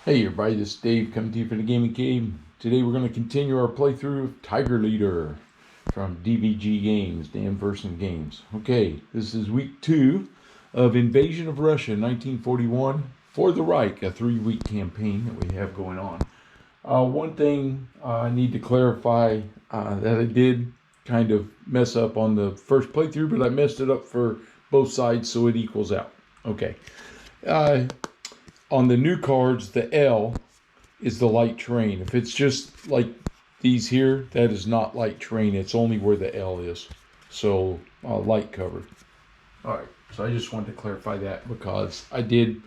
Hey everybody, this is Dave coming to you from the Gaming Cave. Today we're going to continue our playthrough of Tiger Leader from DVG Games, Dan Verson Games. Okay, this is week 2 of Invasion of Russia 1941 for the Reich, a 3-week campaign that we have going on. One thing I need to clarify that I did kind of mess up on the first playthrough, but I messed it up for both sides so it equals out. Okay. On the new cards, the L is the light terrain. If it's just like these here, that is not light terrain. It's only where the L is. So light covered. All right. So I just wanted to clarify that because I did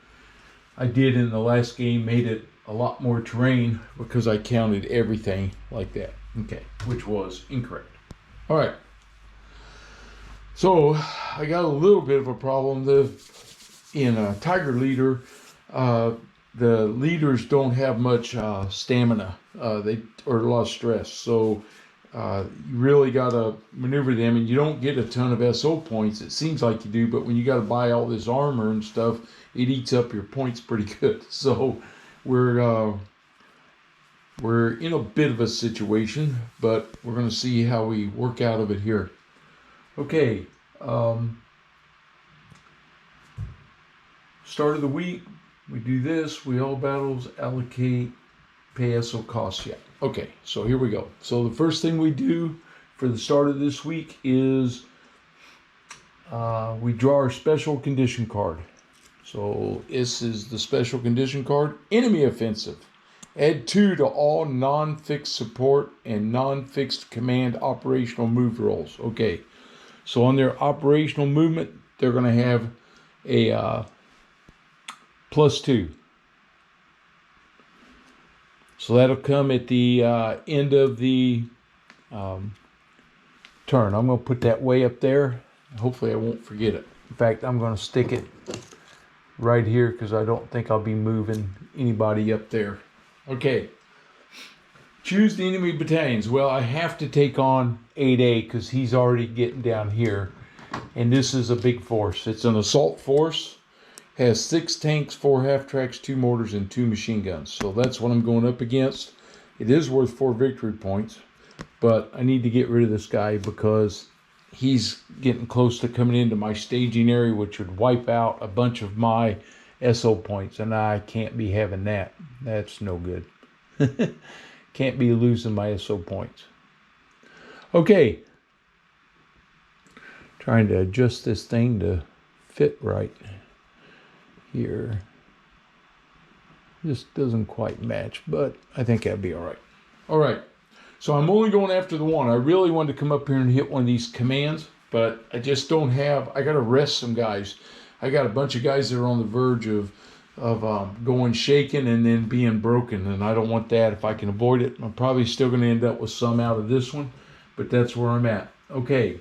in the last game made it a lot more terrain because I counted everything like that. Okay, which was incorrect. All right. So I got a little bit of a problem. In Tiger Leader, the leaders don't have much stamina. They or a lot of stress. So you really got to maneuver them, and you don't get a ton of SO points. It seems like you do, but when you got to buy all this armor and stuff, it eats up your points pretty good. So we're in a bit of a situation, but we're going to see how we work out of it here. Okay. Start of the week, we do this. We all battles allocate pay SO costs. Yeah. Okay, so here we go. So the first thing we do for the start of this week is we draw our special condition card. So this is the special condition card. Enemy offensive. Add 2 to all non-fixed support and non-fixed command operational move rolls. Okay, so on their operational movement, they're going to have a +2. So that'll come at the end of the turn. I'm going to put that way up there. Hopefully I won't forget it. In fact, I'm going to stick it right here because I don't think I'll be moving anybody up there. Okay. Choose the enemy battalions. Well, I have to take on 8A because he's already getting down here. And this is a big force. It's an assault force. Has 6 tanks, 4 half-tracks, 2 mortars, and 2 machine guns. So that's what I'm going up against. It is worth 4 victory points, but I need to get rid of this guy because he's getting close to coming into my staging area, which would wipe out a bunch of my SO points, and I can't be having that. That's no good. Can't be losing my SO points. Okay. Trying to adjust this thing to fit right. Here. This doesn't quite match, but I think that'd be all right. All right. So I'm only going after the one. I really wanted to come up here and hit one of these commands, but I just don't have. I got to rest some guys. I got a bunch of guys that are on the verge of going shaken and then being broken, and I don't want that. If I can avoid it, I'm probably still going to end up with some out of this one, but that's where I'm at. Okay.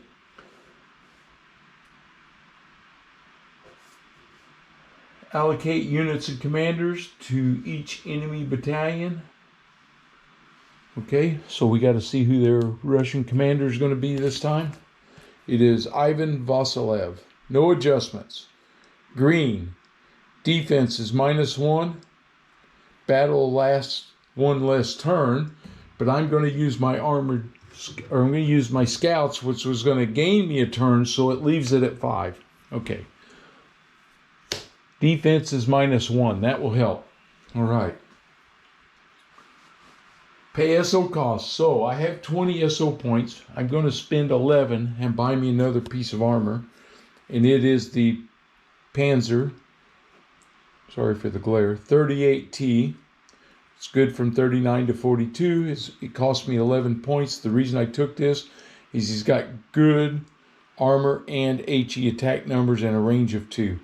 Allocate units and commanders to each enemy battalion. Okay, so we got to see who their Russian commander is going to be this time. It is Ivan Vasilev. No adjustments. Green. Defense is -1. Battle lasts 1 less turn. But I'm going to use my armored, or I'm going to use my scouts, which was going to gain me a turn, so it leaves it at 5. Okay. Defense is -1. That will help. All right. Pay SO costs. So I have 20 SO points. I'm going to spend 11 and buy me another piece of armor. And it is the Panzer. Sorry for the glare. 38T. It's good from 39 to 42. It cost me 11 points. The reason I took this is he's got good armor and HE attack numbers and a range of 2.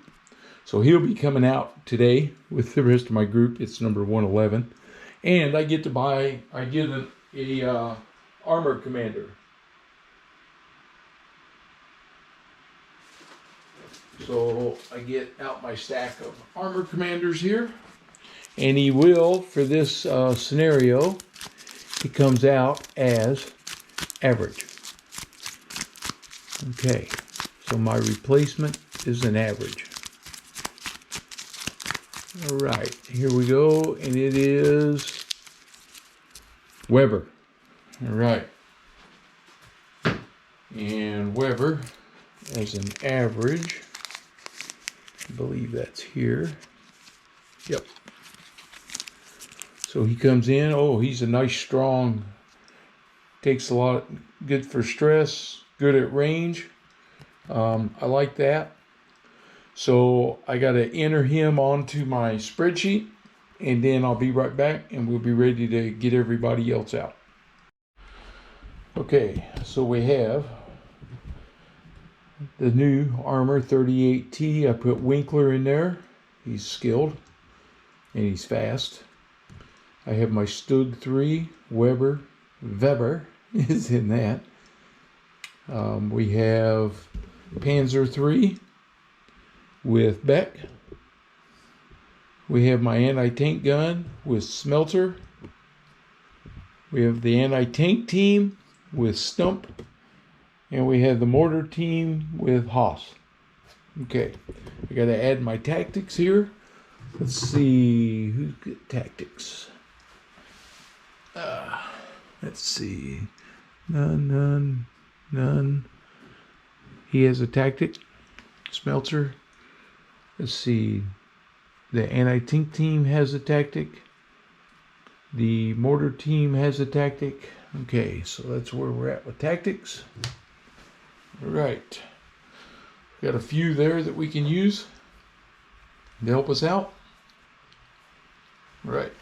So he'll be coming out today with the rest of my group. It's number 111. And I get a armor commander. So I get out my stack of armor commanders here. And he will, for this scenario, he comes out as average. Okay, so my replacement is an average. All right, here we go, and it is Weber. All right, and Weber as an average, I believe that's here. Yep. So he comes in. Oh, he's a nice, strong. Takes a lot. Good for stress. Good at range. I like that. So I got to enter him onto my spreadsheet, and then I'll be right back, and we'll be ready to get everybody else out. Okay, so we have the new Armor 38T. I put Winkler in there. He's skilled, and he's fast. I have my Stug 3, Weber is in that. We have Panzer 3 with Beck. We have my anti-tank gun with Smelter. We have the anti-tank team with Stump. And we have the mortar team with Haas. Okay, I got to add my tactics here. Let's see, who's got tactics? Let's see. None. He has a tactic. Smelter. Let's see. The anti-tank team has a tactic. The mortar team has a tactic. Okay, so that's where we're at with tactics. All right. Got a few there that we can use to help us out. All right.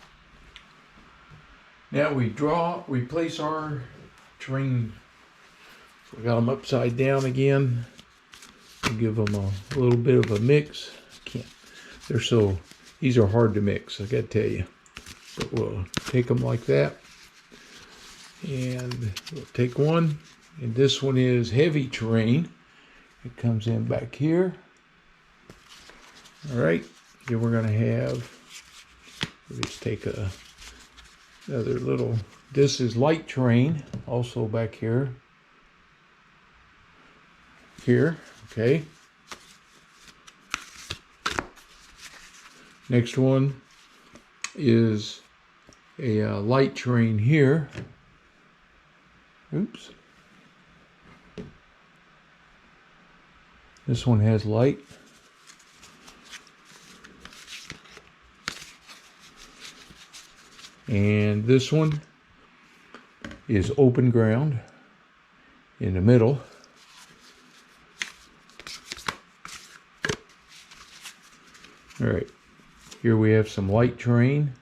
Now we place our terrain. So we got them upside down again. We'll give them a little bit of a mix. These are hard to mix, I gotta tell you. But we'll take them like that. And we'll take one. And this one is heavy terrain. It comes in back here. All right. Then we're gonna have, let's take another little, this is light terrain, also back here. Okay. Next one is a light terrain here. Oops. This one has light. And this one is open ground in the middle. All right, here we have some light terrain.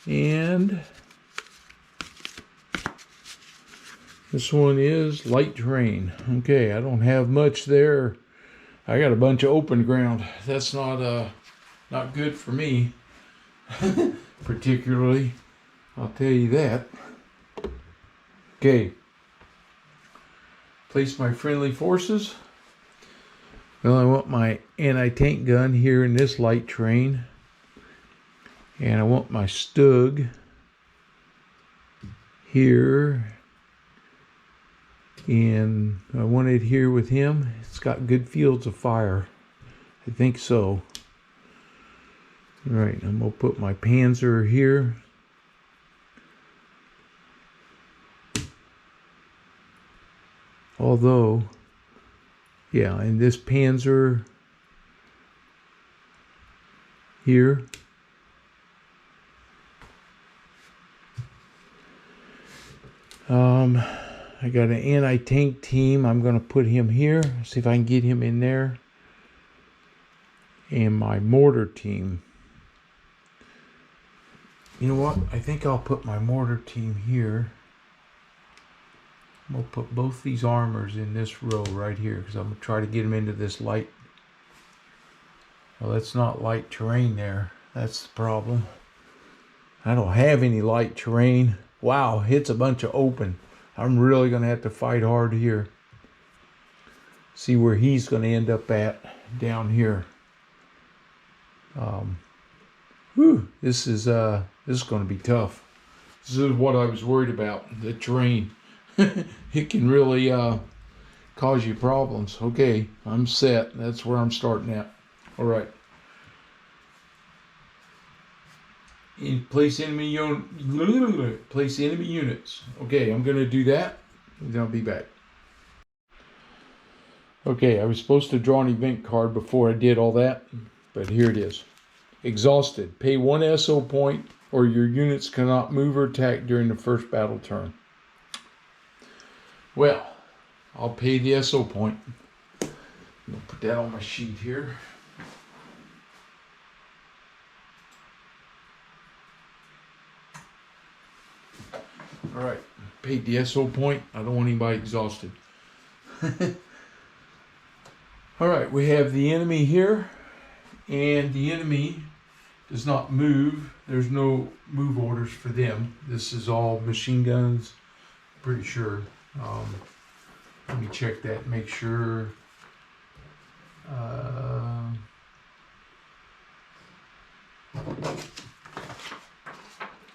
And this one is light terrain. Okay, I don't have much there. I got a bunch of open ground. That's not good for me, particularly. I'll tell you that. Okay. Place my friendly forces. Well, I want my anti-tank gun here in this light terrain. And I want my Stug here. And I want it here with him. It's got good fields of fire. I think so. All right, I'm going to put my Panzer here. Although, yeah, and this Panzer here. I got an anti-tank team. I'm going to put him here. See if I can get him in there. And my mortar team. You know what? I think I'll put my mortar team here. I'm going to put both these armors in this row right here because I'm going to try to get them into this light. Well, that's not light terrain there. That's the problem. I don't have any light terrain. Wow, it's a bunch of open. I'm really going to have to fight hard here. See where he's going to end up at down here. This is going to be tough. This is what I was worried about, the terrain. It can really cause you problems. Okay, I'm set. That's where I'm starting at. All right. Place enemy units. Okay, I'm gonna do that, and then I'll be back. Okay, I was supposed to draw an event card before I did all that, but here it is. Exhausted. Pay 1 SO point, or your units cannot move or attack during the first battle turn. Well, I'll pay the SO point. I'll put that on my sheet here. All right, paid the SO point. I don't want anybody exhausted. All right, we have the enemy here, and the enemy does not move. There's no move orders for them. This is all machine guns, pretty sure. Let me check that and make sure.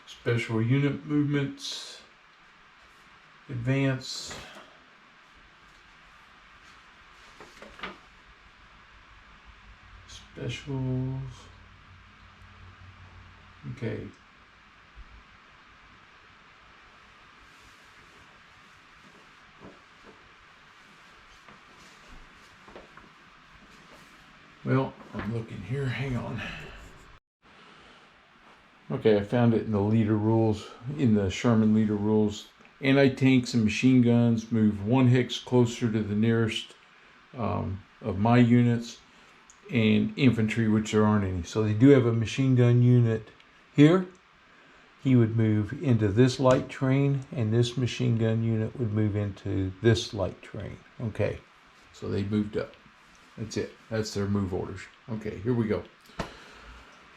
Special unit movements. Advance. Specials. Okay. Well, I'm looking here. Hang on. Okay, I found it in the leader rules, in the Sherman leader rules. Anti-tanks and machine guns move 1 hex closer to the nearest of my units, and infantry, which there aren't any. So they do have a machine gun unit here. He would move into this light train, and this machine gun unit would move into this light train. Okay, so they moved up. That's it. That's their move orders. Okay, here we go.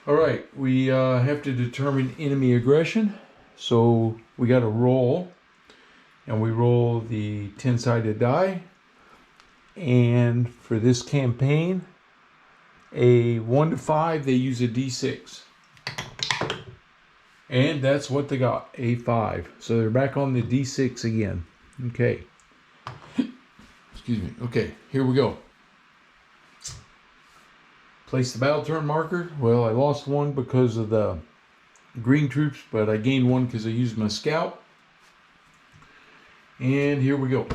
All right, we have to determine enemy aggression. So we got to roll, and we roll the 10-sided die. And for this campaign, a 1 to 5, they use a D6. And that's what they got, a 5. So they're back on the D6 again. Okay. Excuse me. Okay, here we go. Place the battle turn marker. Well, I lost 1 because of the green troops, but I gained 1 because I used my scout. And here we go.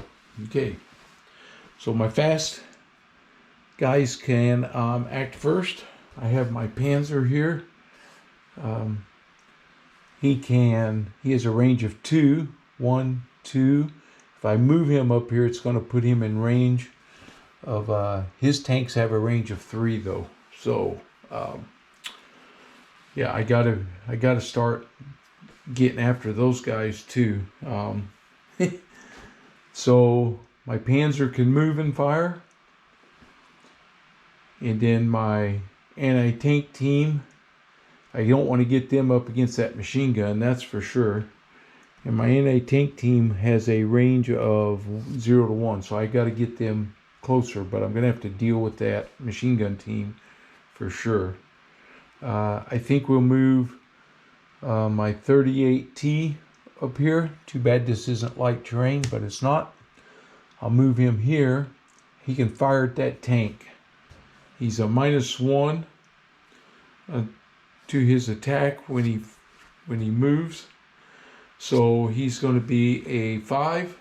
Okay. So my fast guys can act first. I have my Panzer here. He has a range of 2. 1, 2. If I move him up here, it's going to put him in range of, his tanks have a range of 3 though. So, yeah, I gotta start getting after those guys too. So my Panzer can move and fire. And then my anti-tank team, I don't want to get them up against that machine gun, that's for sure. And my anti-tank team has a range of 0 to 1, so I got to get them closer, but I'm going to have to deal with that machine gun team for sure. I think we'll move my 38T up here. Too bad this isn't light terrain, but it's not. I'll move him here. He can fire at that tank. He's a -1 to his attack when he moves. So he's going to be a 5.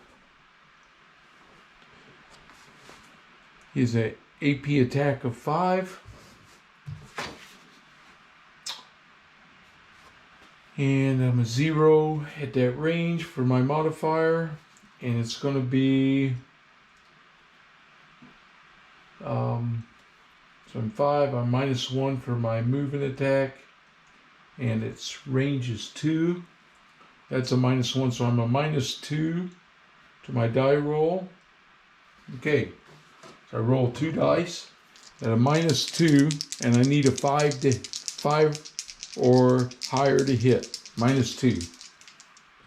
He's an AP attack of 5. And I'm a 0 at that range for my modifier. And it's going to be... so I'm 5, I'm -1 for my movement attack, and its range is 2. That's a -1, so I'm a -2 to my die roll. Okay, so I roll 2 dice at a -2, and I need a 5 or higher to hit. -2.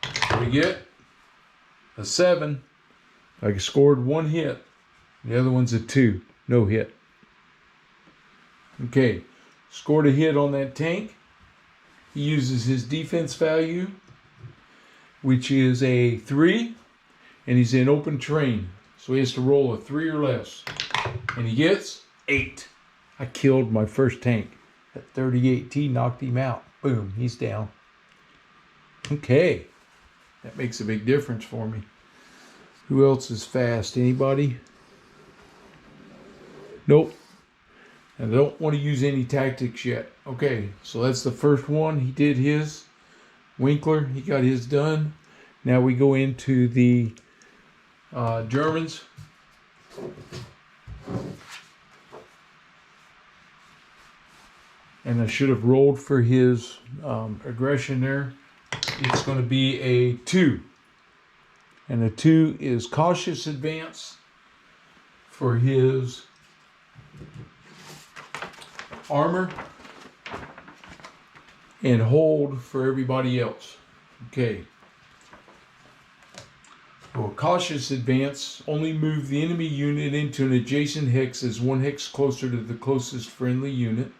What do we get? A 7. I scored 1 hit. The other one's a 2. No hit. Okay, scored a hit on that tank. He uses his defense value, which is a 3, and he's in open terrain. So he has to roll a 3 or less. And he gets 8. I killed my first tank. That 38T knocked him out. Boom, he's down. Okay. That makes a big difference for me. Who else is fast? Anybody? Nope. I don't want to use any tactics yet. Okay, so that's the first one. He did his. Winkler, he got his done. Now we go into the Germans. And I should have rolled for his aggression there. It's going to be a 2. And a 2 is cautious advance for his armor and hold for everybody else. Okay. So a cautious advance, only move the enemy unit into an adjacent hex as 1 hex closer to the closest friendly unit.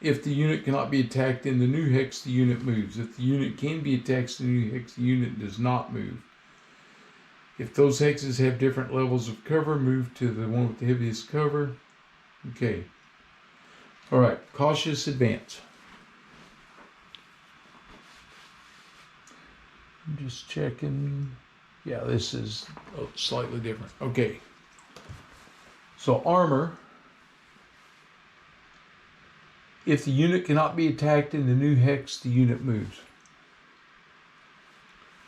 If the unit cannot be attacked in the new hex, the unit moves. If the unit can be attacked in the new hex, the unit does not move. If those hexes have different levels of cover, move to the one with the heaviest cover. Okay. Alright, cautious advance. I'm just checking. Yeah, this is slightly different. Okay. So armor. If the unit cannot be attacked in the new hex, the unit moves.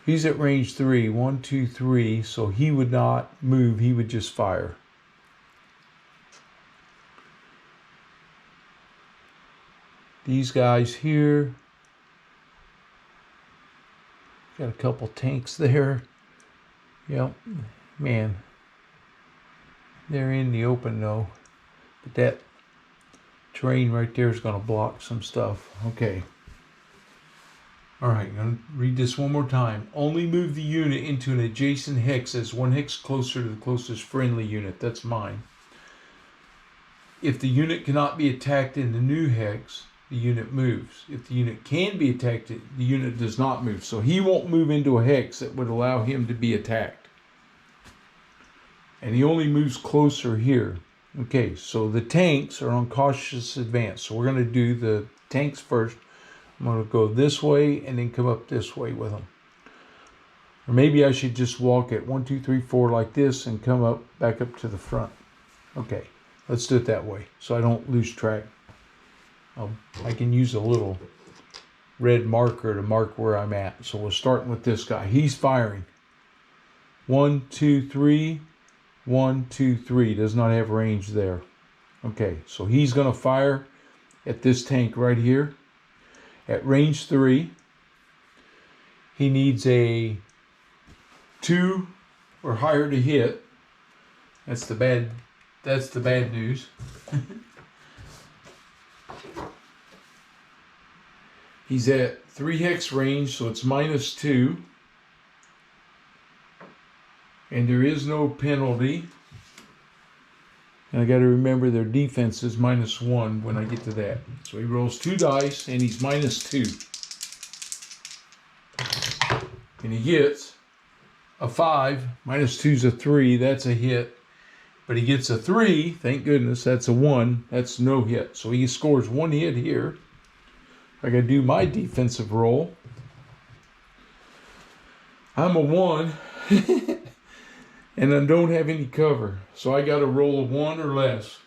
He's at range 3. 1, 2, 3. So he would not move. He would just fire. These guys here. Got a couple tanks there. Yep. Man. They're in the open though. But that terrain right there is going to block some stuff. Okay. Alright, I'm going to read this one more time. Only move the unit into an adjacent hex as 1 hex closer to the closest friendly unit. That's mine. If the unit cannot be attacked in the new hex, the unit moves. If the unit can be attacked, the unit does not move. So he won't move into a hex that would allow him to be attacked. And he only moves closer here. Okay, so the tanks are on cautious advance. So we're going to do the tanks first. I'm going to go this way and then come up this way with them. Or maybe I should just walk at 1, 2, 3, 4 like this and come up back up to the front. Okay, let's do it that way so I don't lose track. I can use a little red marker to mark where I'm at. So we're starting with this guy. He's firing. 1, 2, 3. 1, 2, 3. Does not have range there. Okay, so he's going to fire at this tank right here. At range 3, he needs a 2 or higher to hit. That's the bad news. He's at 3 hex range, so it's -2. And there is no penalty. And I got to remember their defense is -1 when I get to that. So he rolls 2 dice and he's -2. And he gets a 5. -2 is a 3. That's a hit. But he gets a 3. Thank goodness. That's a 1. That's no hit. So he scores 1 hit here. I got to do my defensive roll. I'm a 1. And I don't have any cover. So I got to roll a 1 or less.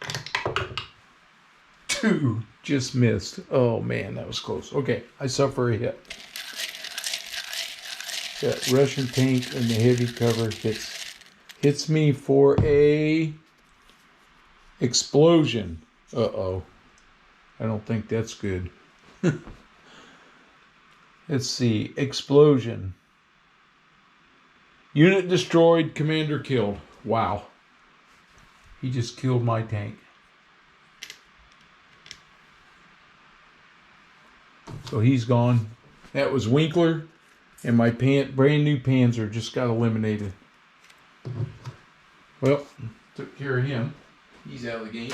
2. Just missed. Oh man, that was close. Okay, I suffer a hit. That Russian tank and the heavy cover hits me for a explosion. Uh-oh. I don't think that's good. Let's see. Explosion. Unit destroyed, commander killed. Wow. He just killed my tank. So he's gone. That was Winkler. And my brand new Panzer just got eliminated. Well, took care of him. He's out of the game.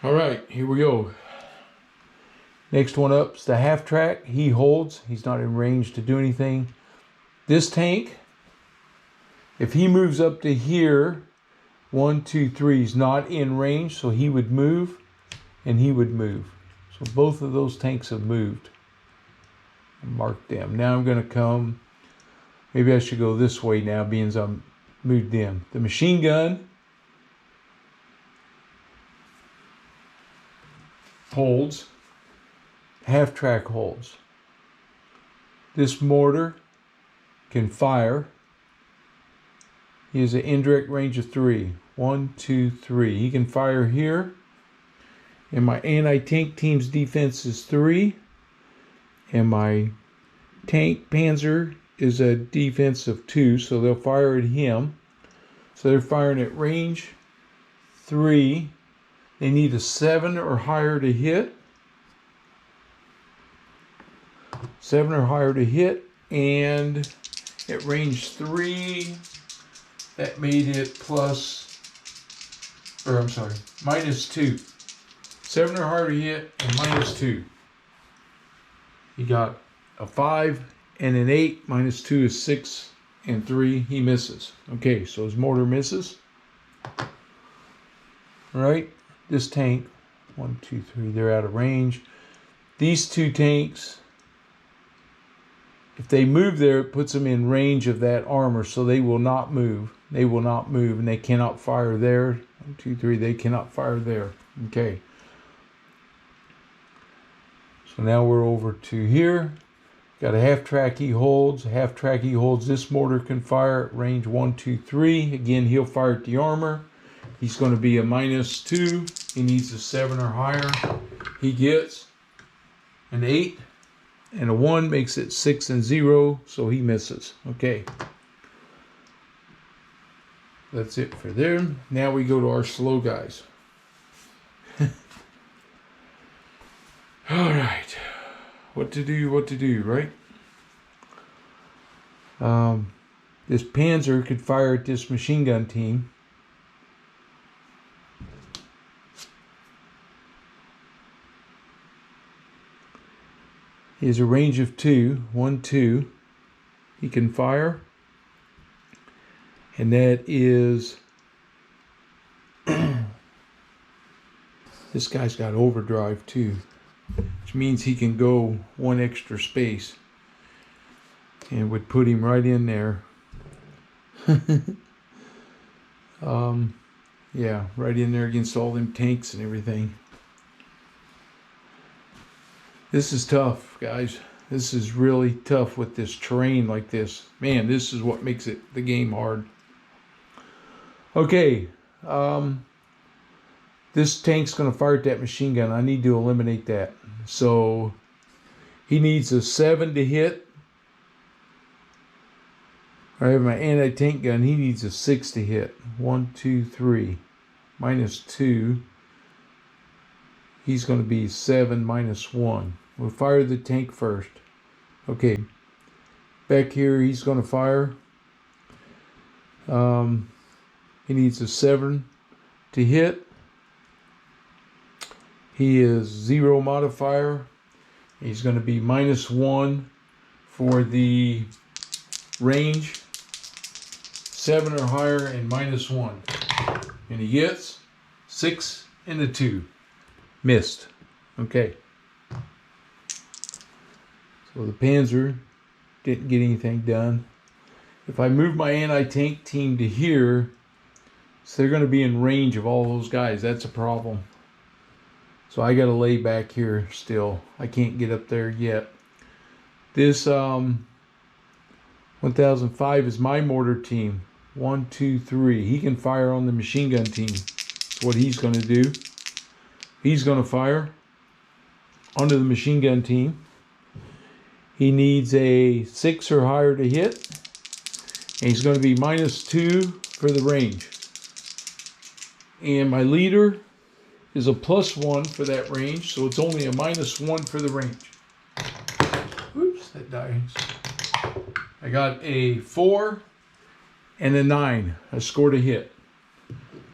Alright, here we go. Next one up is the half track. He holds. He's not in range to do anything. This tank, if he moves up to here, 1, 2, 3, he's not in range, so he would move. and he would move. So both of those tanks have moved. Mark them. Now I'm going to come, maybe I should go this way now, being as I'm moved them. The machine gun holds, half track holds. This mortar can fire. He has an indirect range of 3. 1, 2, 3. He can fire here. And my anti-tank team's defense is 3. And my tank Panzer is a defense of 2. So they'll fire at him. So they're firing at range 3. They need a 7 or higher to hit. 7 or higher to hit. And at range 3, that made it minus 2. 7 or higher to hit and minus 2. He got a 5 and an 8. Minus 2 is 6 and 3. He misses. Okay, so his mortar misses. All right, this tank, 1, 2, 3, they're out of range. These two tanks, if they move there, it puts them in range of that armor, so they will not move. They will not move, and they cannot fire there. 1, 2, 3, they cannot fire there. Okay. So now we're over to here. Got a half track he holds. Half track he holds. This mortar can fire at range 1, 2, 3. Again, he'll fire at the armor. He's going to be a minus 2. He needs a 7 or higher. He gets an 8. And a 1 makes it 6 and 0. So he misses. Okay. That's it for them. Now we go to our slow guys. All right. What to do, right? This Panzer could fire at this machine gun team. He has a range of 2. 1, 2. He can fire. And that is... this guy's got overdrive too, which means he can go 1 extra space. And would put him right in there. Yeah, right in there against all them tanks and everything. This is tough, guys. This is really tough with this terrain like this. Man, this is what makes the game hard. Okay, this tank's going to fire at that machine gun. I need to eliminate that. So he needs a 7 to hit. I have my anti-tank gun. He needs a 6 to hit. 1, 2, 3. Minus 2. He's going to be 7 minus 1. We'll fire the tank first. Okay. Back here, he's going to fire. He needs a 7 to hit. He is 0 modifier. He's going to be minus 1 for the range. 7 or higher and minus 1. And he gets 6 and a 2. Missed. Okay. So the Panzer didn't get anything done. If I move my anti-tank team to here, so they're going to be in range of all those guys. That's a problem. So I got to lay back here still. I can't get up there yet. This 1005 is my mortar team. 1, 2, 3. He can fire on the machine gun team. That's what he's going to do. He's going to fire onto the machine gun team. He needs a 6 or higher to hit. And he's going to be minus 2 for the range. And my leader is a plus 1 for that range. So it's only a minus 1 for the range. Oops, that dies. I got a 4 and a 9. I scored a hit.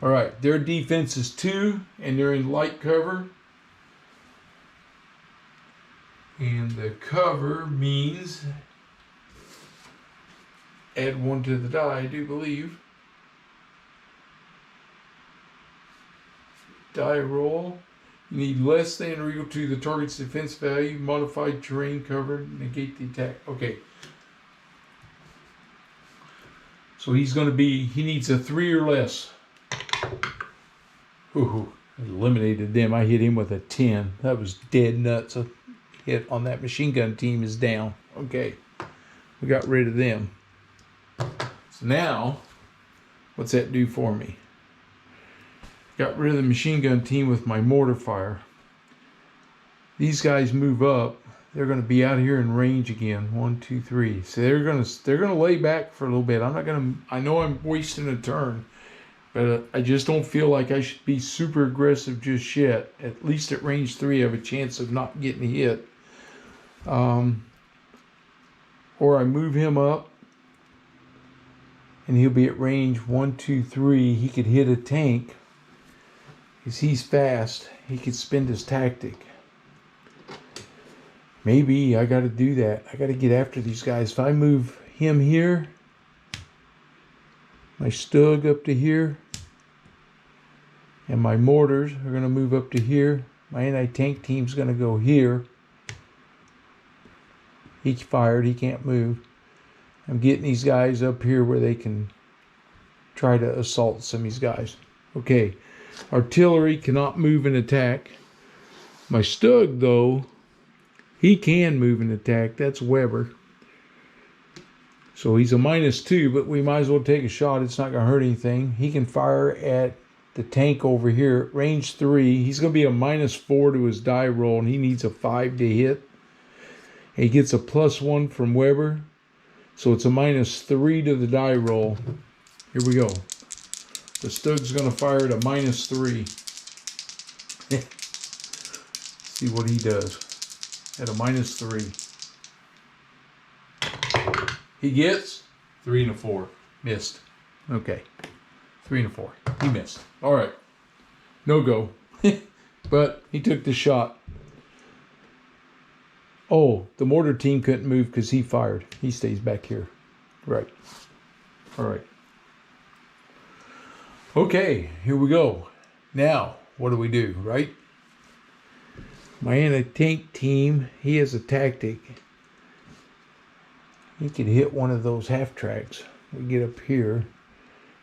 All right, their defense is 2, and they're in light cover. And the cover means add 1 to the die, I do believe. Die roll. You need less than or equal to the target's defense value, modified terrain cover, negate the attack. Okay. So he's going to be, he needs a 3 or less. Ooh, eliminated them. I hit him with a 10. That was dead nuts. A hit on that machine gun team is down. Okay. We got rid of them. So now, what's that do for me? Got rid of the machine gun team with my mortar fire. These guys move up. They're going to be out here in range again. 1, 2, 3. So they're going to lay back for a little bit. I'm not going to. I know I'm wasting a turn, but I just don't feel like I should be super aggressive just yet. At least at range 3, I have a chance of not getting hit. Or I move him up, and he'll be at range 1, 2, 3. He could hit a tank. Because he's fast, he could spend his tactic. Maybe I got to do that. I got to get after these guys. If I move him here, my Stug up to here, and my mortars are going to move up to here. My anti-tank team's going to go here. He fired. He can't move. I'm getting these guys up here where they can try to assault some of these guys. Okay. Artillery cannot move and attack. My Stug, though, he can move and attack. That's Weber. So he's a -2, but we might as well take a shot. It's not going to hurt anything. He can fire at the tank over here. Range 3. He's going to be a -4 to his die roll, and he needs a 5 to hit. And he gets a +1 from Weber. So it's a -3 to the die roll. Here we go. The Stug's going to fire at a -3. See what he does. At a -3. He gets 3 and a 4. Missed. Okay. 3 and a 4. He missed. All right. No go. But he took the shot. Oh, the mortar team couldn't move because he fired. He stays back here. Right. All right. Okay, here we go. Now, what do we do, right? My anti-tank team, he has a tactic. He could hit one of those half tracks. We get up here.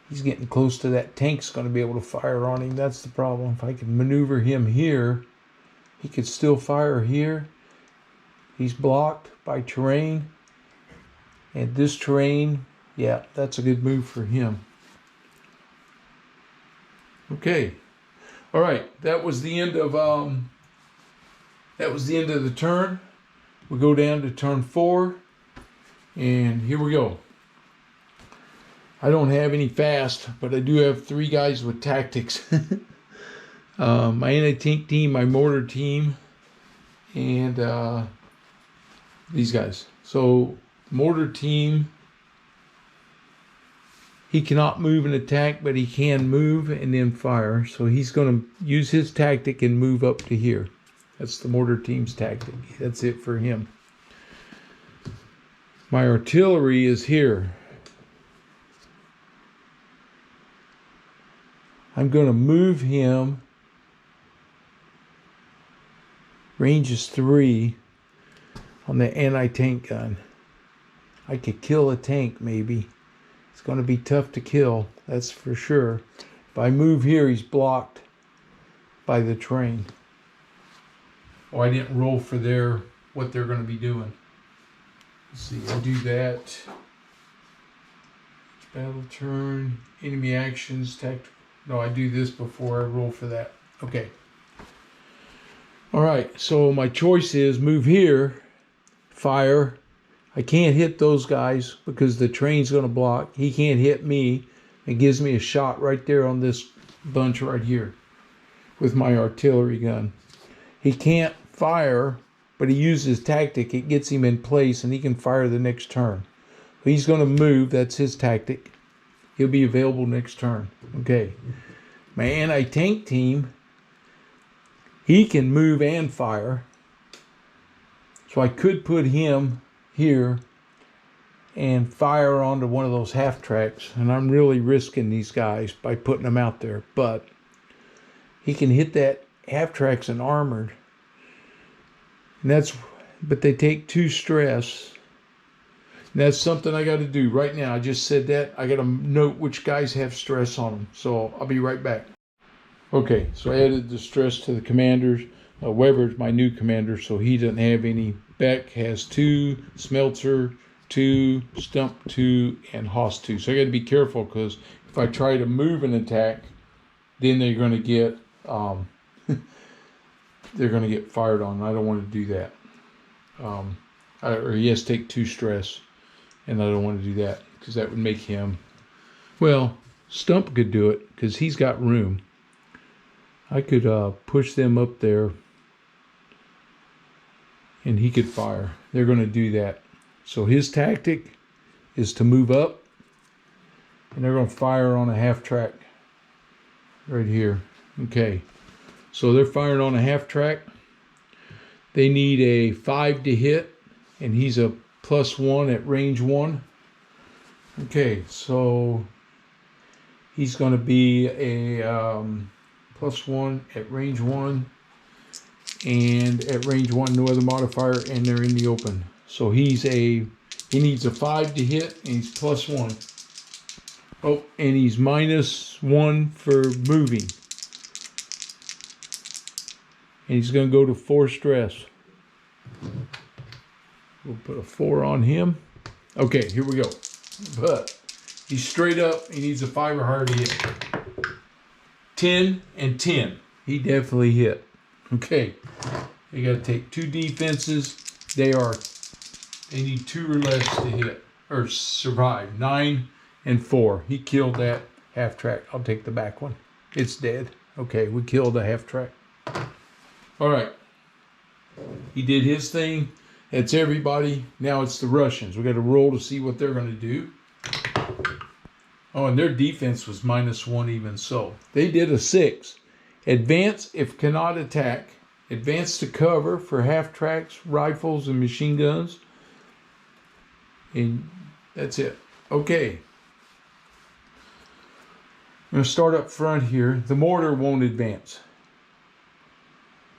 He's getting close to that tank's going to be able to fire on him. That's the problem. If I can maneuver him here, he could still fire here. He's blocked by terrain. And this terrain, yeah, that's a good move for him. Okay. All right. That was the end of the turn. We go down to turn 4. And here we go. I don't have any fast, but I do have 3 guys with tactics. My anti-tank team, my mortar team, and these guys. So, mortar team, he cannot move and attack, but he can move and then fire. So he's going to use his tactic and move up to here. That's the mortar team's tactic. That's it for him. My artillery is here. I'm going to move him. Range is 3 on the anti-tank gun. I could kill a tank maybe. It's going to be tough to kill, that's for sure. If I move here, he's blocked by the train. Oh, I didn't roll for what they're going to be doing. Let's see, I do that. Battle turn, enemy actions, tactical. No, I do this before I roll for that. Okay. All right, so my choice is move here, fire. I can't hit those guys because the train's going to block. He can't hit me. It gives me a shot right there on this bunch right here with my artillery gun. He can't fire, but he uses tactic. It gets him in place, and he can fire the next turn. He's going to move. That's his tactic. He'll be available next turn. Okay. My anti-tank team, he can move and fire. So I could put him here and fire onto one of those half tracks, and I'm really risking these guys by putting them out there, but he can hit that half-tracks and armored. And but they take 2 stress. And that's something I got to do right now. I just said that. I got to note which guys have stress on them. So I'll be right back. Okay, so I added the stress to the commanders. Weber's my new commander, so he doesn't have any. Beck has 2, Smeltzer 2, Stump 2, and Haas 2. So I got to be careful, because if I try to move an attack, then they're going to get fired on. I don't want to do that. Or he has to take 2 stress, and I don't want to do that, because that would make him. Well, Stump could do it because he's got room. I could push them up there, and he could fire. They're going to do that. So his tactic is to move up, and they're going to fire on a half-track right here. Okay, so they're firing on a half-track. They need a 5 to hit, and he's a +1 at range 1. Okay, so he's going to be a +1 at range 1, and at range 1 no other modifier, and they're in the open. So he needs a 5 to hit, and he's +1. Oh, and he's -1 for moving. And he's going to go to 4 stress. We'll put a 4 on him. Okay, here we go. But he's straight up. He needs a 5 or higher to hit. 10 and 10. He definitely hit. Okay. They got to take 2 defenses. They need 2 or less to hit or survive. 9 and 4. He killed that half-track. I'll take the back one. It's dead. Okay, we killed the half-track. All right. He did his thing. That's everybody. Now it's the Russians. We got to roll to see what they're going to do. Oh, and their defense was -1 even so. They did a 6. Advance if cannot attack. Advance to cover for half-tracks, rifles, and machine guns. And that's it. Okay. I'm going to start up front here. The mortar won't advance.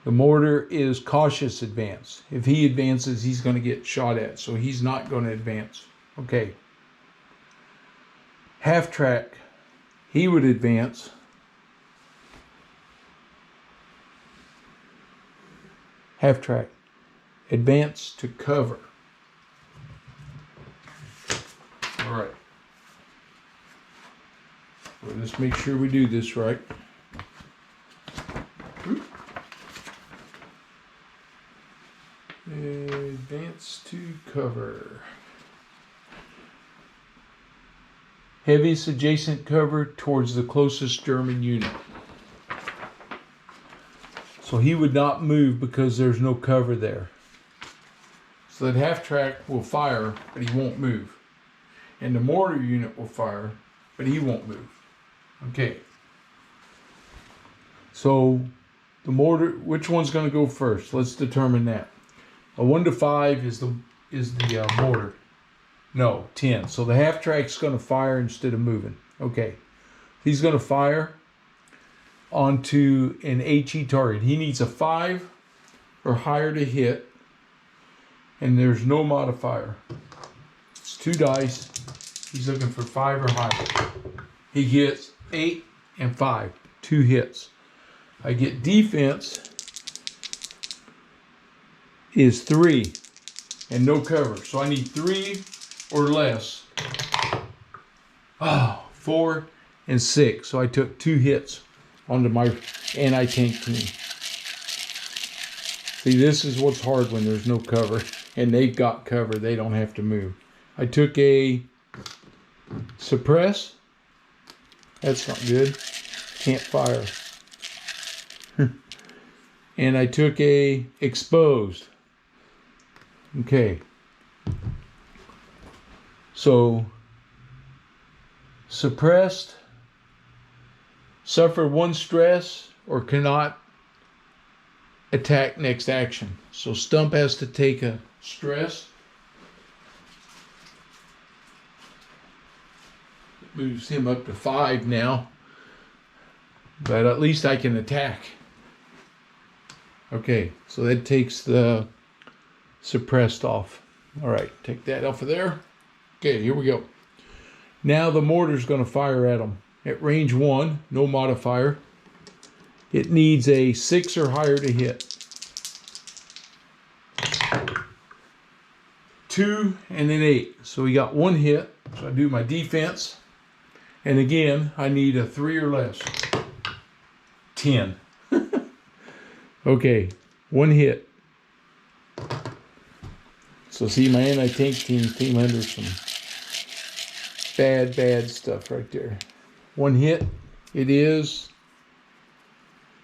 The mortar is cautious advance. If he advances, he's going to get shot at. So he's not going to advance. Okay. Half-track, he would advance. Half-track, advance to cover. All right. Well, let's make sure we do this right. Advance to cover. Heaviest adjacent cover towards the closest German unit. So he would not move because there's no cover there. So that half-track will fire, but he won't move. And the mortar unit will fire, but he won't move. Okay. So the mortar, which one's going to go first? Let's determine that. A 1 to 5 is the mortar. No, 10. So the half-track's going to fire instead of moving. Okay. He's going to fire onto an HE target. He needs a 5 or higher to hit. And there's no modifier. It's 2 dice. He's looking for 5 or higher. He gets 8 and 5. 2 hits. I get defense is 3 and no cover. So I need 3 or less. Oh, 4 and 6. So I took 2 hits onto my anti-tank team. See, this is what's hard when there's no cover. And they've got cover. They don't have to move. I took a suppress. That's not good. Can't fire. And I took a exposed. Okay. So, suppressed, suffer 1 stress, or cannot attack next action. So Stump has to take a stress. It moves him up to 5 now. But at least I can attack. Okay, so that takes the suppressed off. All right, take that off of there. Okay, here we go. Now the mortar's going to fire at them. At range 1, no modifier. It needs a 6 or higher to hit. 2 and an 8. So we got 1 hit. So I do my defense. And again, I need a 3 or less. 10. Okay, 1 hit. So see, my anti-tank team under some bad stuff right there. 1 hit. It is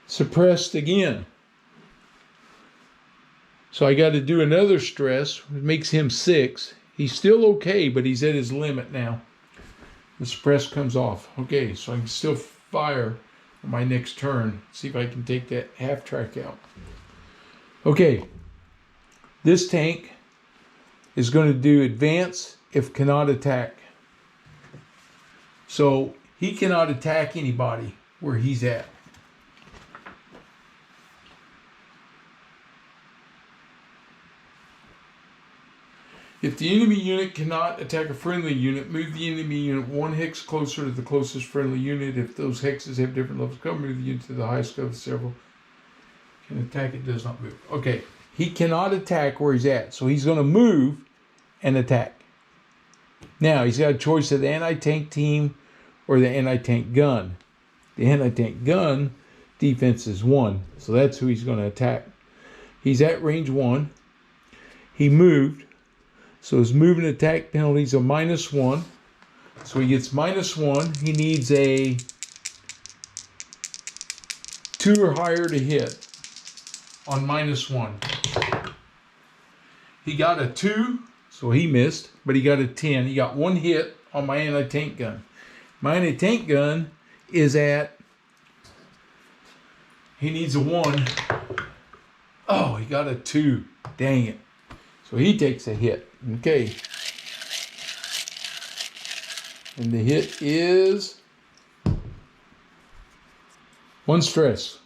suppressed again. So I got to do another stress. It makes him 6. He's still okay, but he's at his limit now. The suppress comes off. Okay, so I can still fire on my next turn. See if I can take that half track out. Okay, this tank is going to do advance if cannot attack. So he cannot attack anybody where he's at. If the enemy unit cannot attack a friendly unit, move the enemy unit 1 hex closer to the closest friendly unit. If those hexes have different levels of cover, move the unit to the highest of several. Can attack, it does not move. Okay, he cannot attack where he's at, so he's going to move and attack. Now, he's got a choice of the anti-tank team or the anti-tank gun. The anti-tank gun defense is 1, so that's who he's going to attack. He's at range 1. He moved. So his move and attack penalties are -1. So he gets -1. He needs a 2 or higher to hit on -1. He got a 2, so he missed, but he got a 10. He got 1 hit on my anti-tank gun. My anti-tank gun is at, he needs a 1. Oh, he got a 2. Dang it. So he takes a hit. Okay. And the hit is 1 stress.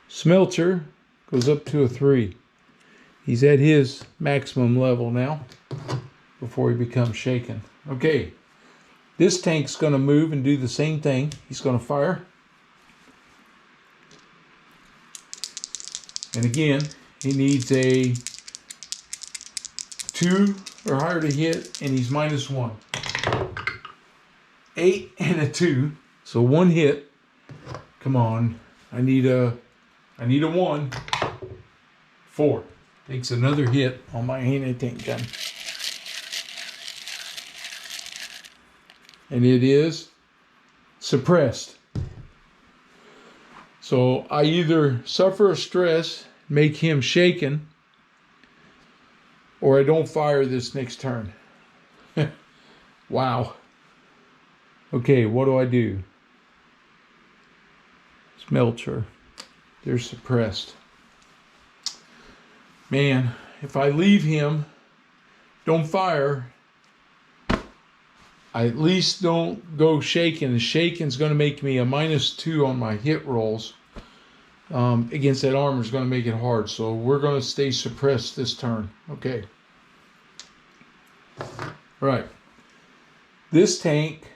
Smelter goes up to a 3. He's at his maximum level now before he becomes shaken. Okay. This tank's going to move and do the same thing. He's going to fire. And again, he needs a 2 or higher to hit, and he's -1. 8 and a 2, so 1 hit. Come on, I need a 1. 4. Takes another hit on my anti-tank gun. And it is suppressed. So I either suffer a stress, make him shaken, or I don't fire this next turn. Wow. Okay, what do I do? Smelter. They're suppressed. Man, if I leave him, don't fire, I at least don't go shaken. The shaken's going to make me a -2 on my hit rolls. Against that armor is going to make it hard. So we're going to stay suppressed this turn. Okay. All right. This tank,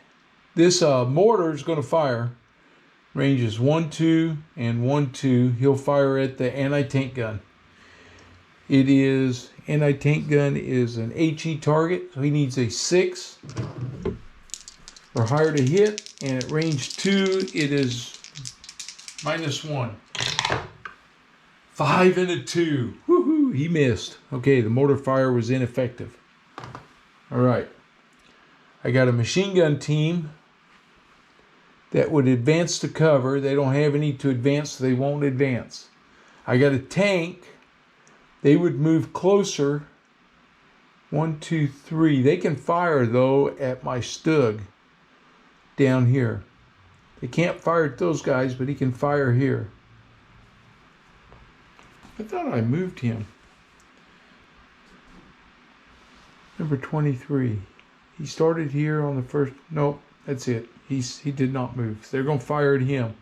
this mortar is going to fire. Ranges 1, 2, and 1, 2. He'll fire at the anti-tank gun. It is, anti-tank gun is an HE target. So he needs a 6 or higher to hit. And at range 2, it is -1. 5 and a 2. Woohoo! He missed. Okay, the mortar fire was ineffective. All right. I got a machine gun team that would advance to cover. They don't have any to advance, so they won't advance. I got a tank. They would move closer. 1, 2, 3. They can fire, though, at my Stug down here. They can't fire at those guys, but he can fire here. I thought I moved him. Number 23. He started here on the first. Nope, that's it. He did not move. So they're going to fire at him.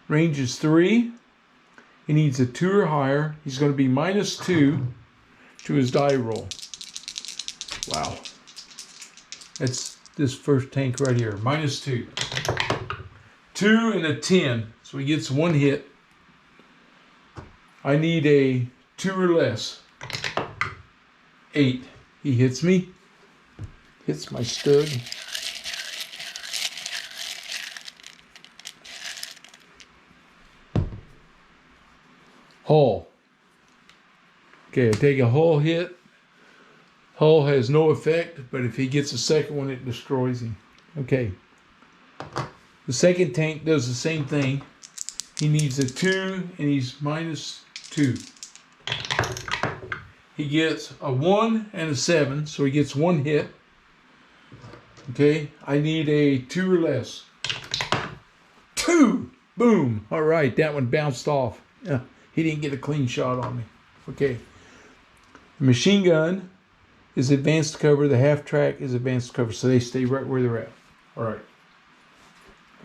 Range is 3. He needs a 2 or higher. He's going to be -2 to his die roll. Wow. That's this first tank right here. -2. 2 and a 10. So he gets 1 hit. I need a 2 or less. 8. He hits me. Hits my stud. Hull. Okay, I take a hull hit. Hull has no effect, but if he gets a second one, it destroys him. Okay. The second tank does the same thing. He needs a 2, and he's -2. He gets a 1 and a 7, so he gets 1 hit. Okay, I need a 2 or less. 2! Boom! All right, that one bounced off. Yeah, he didn't get a clean shot on me. Okay. The machine gun is advanced cover. The half track is advanced cover, so they stay right where they're at. All right.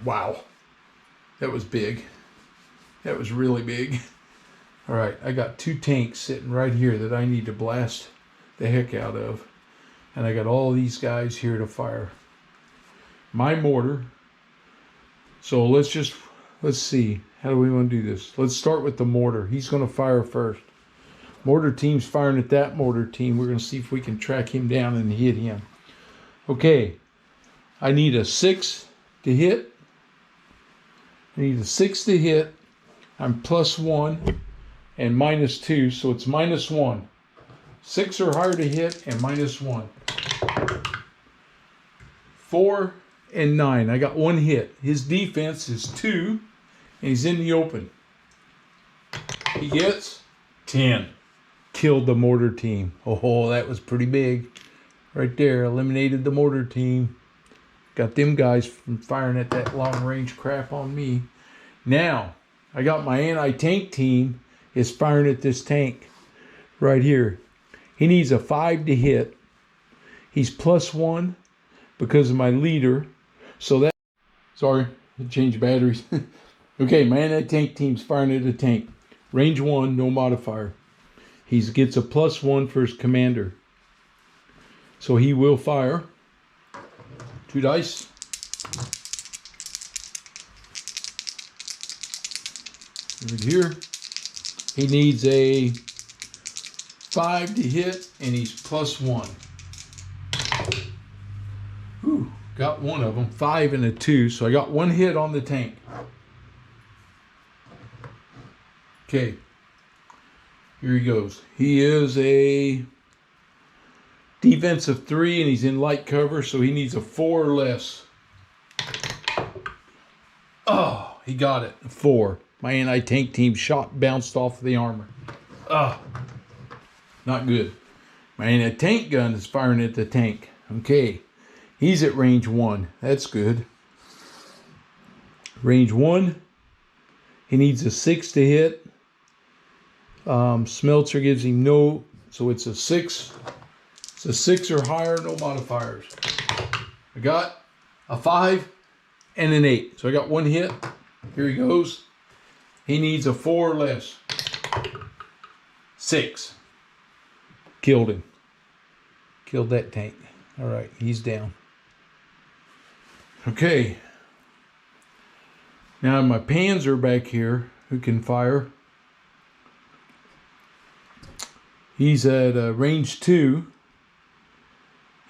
Wow. That was big. That was really big. All right, I got 2 tanks sitting right here that I need to blast the heck out of. And I got all these guys here to fire. My mortar. So let's see. How do we want to do this? Let's start with the mortar. He's going to fire first. Mortar team's firing at that mortar team. We're going to see if we can track him down and hit him. Okay. I need a 6 to hit. I need a 6 to hit. I'm +1 and -2, so it's -1. 6 or higher to hit and -1. 4 and 9. I got 1 hit. His defense is 2, and he's in the open. He gets 10. Killed the mortar team. Oh, that was pretty big. Right there, eliminated the mortar team. Got them guys from firing at that long range crap on me. Now, I got my anti-tank team is firing at this tank right here. He needs a 5 to hit. He's +1 because of my leader. So that, sorry, I changed batteries. Okay, my anti-tank team's firing at a tank. Range 1, no modifier. He gets a +1 for his commander. So he will fire. 2 dice. Right here. He needs a 5 to hit, and he's +1. Ooh, got one of them. 5 and a 2, so I got 1 hit on the tank. Okay. Here he goes. He is a defensive 3, and he's in light cover, so he needs a 4 or less. Oh, he got it. 4. My anti-tank team shot bounced off the armor. Not good. My anti-tank gun is firing at the tank. Okay. He's at range 1. That's good. Range 1. He needs a 6 to hit. Smelter gives him no, so it's a 6. It's a 6 or higher, no modifiers. I got a 5 and an 8. So I got 1 hit. Here he goes. He needs a 4 or less. 6. Killed him. Killed that tank. All right, he's down. Okay. Now my Panzer back here who can fire. He's at range 2.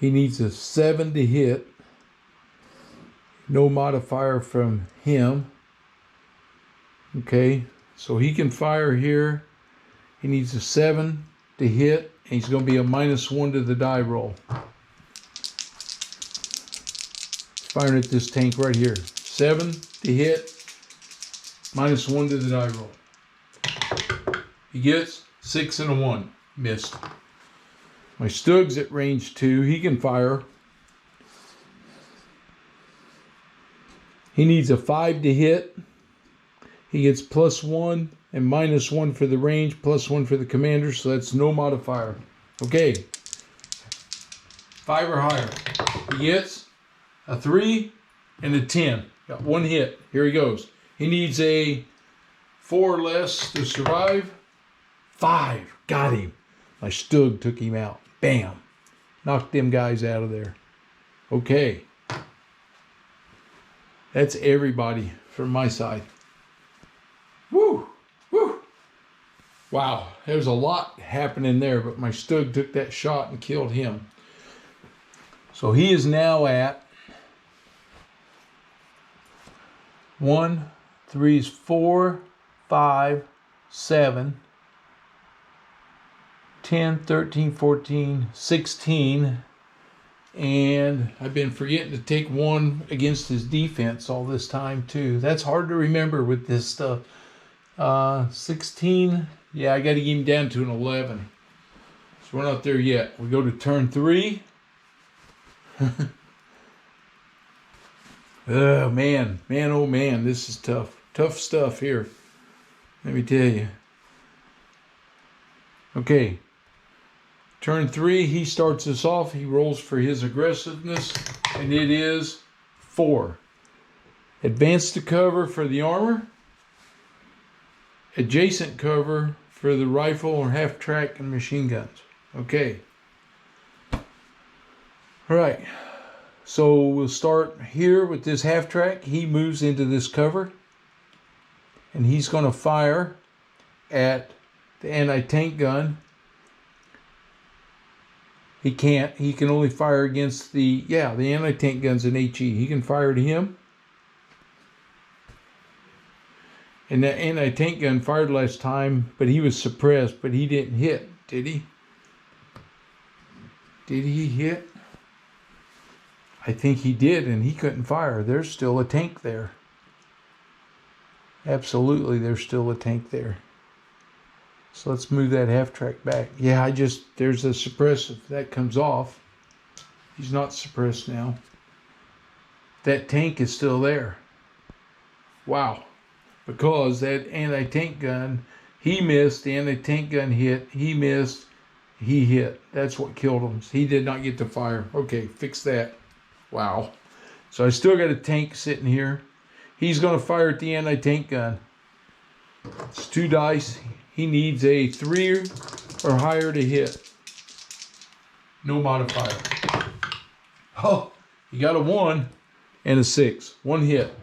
He needs a 7 to hit. No modifier from him. Okay, so he can fire here. He needs a 7 to hit, and he's going to be a -1 to the die roll. Firing at this tank right here. 7 to hit, -1 to the die roll. He gets 6 and a 1. Missed. My Stug's at range 2. He can fire. He needs a 5 to hit. He gets +1 and -1 for the range, +1 for the commander, so that's no modifier. Okay. 5 or higher. He gets a 3 and a 10. Got 1 hit. Here he goes. He needs a 4 or less to survive. 5. Got him. My Stug took him out. Bam. Knocked them guys out of there. Okay. That's everybody from my side. Woo. Woo. Wow. There's a lot happening there, but my Stug took that shot and killed him. So he is now at 1, 3, 4, 5, 7, 10, 13, 14, 16. And I've been forgetting to take one against his defense all this time too. That's hard to remember with this stuff. 16. Yeah, I got to get him down to an 11. So we're not there yet. We go to turn 3. Oh man, oh man, this is tough. Tough stuff here. Let me tell you. Okay. Turn 3, he starts us off. He rolls for his aggressiveness, and it is 4. Advance to cover for the armor. Adjacent cover for the rifle or half track and machine guns. Okay. All right. So we'll start here with this half track. He moves into this cover, and he's going to fire at the anti-tank gun. He can't. He can only fire against the anti-tank gun's an HE. He can fire at him. And that anti-tank gun fired last time, but he was suppressed, but he didn't hit, did he? Did he hit? I think he did, and he couldn't fire. There's still a tank there. Absolutely, there's still a tank there. So let's move that half track back. Yeah, there's a suppressive. That comes off. He's not suppressed now. That tank is still there. Wow. Because that anti-tank gun, he missed, the anti-tank gun hit, he missed, he hit. That's what killed him. He did not get to fire. Okay, fix that. Wow. So I still got a tank sitting here. He's going to fire at the anti-tank gun. It's 2 dice. He needs a 3 or higher to hit. No modifier. Oh, he got a 1 and a 6. 1 hit.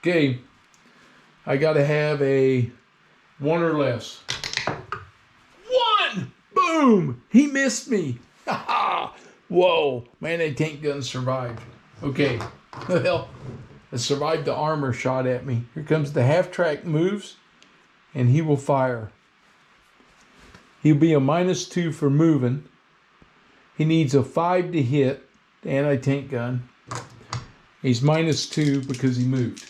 Okay. I got to have a 1 or less. 1! Boom! He missed me. Whoa. My anti-tank gun survived. Okay. Well, I survived the armor shot at me. Here comes the half track moves. And he will fire. He'll be a -2 for moving. He needs a 5 to hit the anti-tank gun. He's -2 because he moved.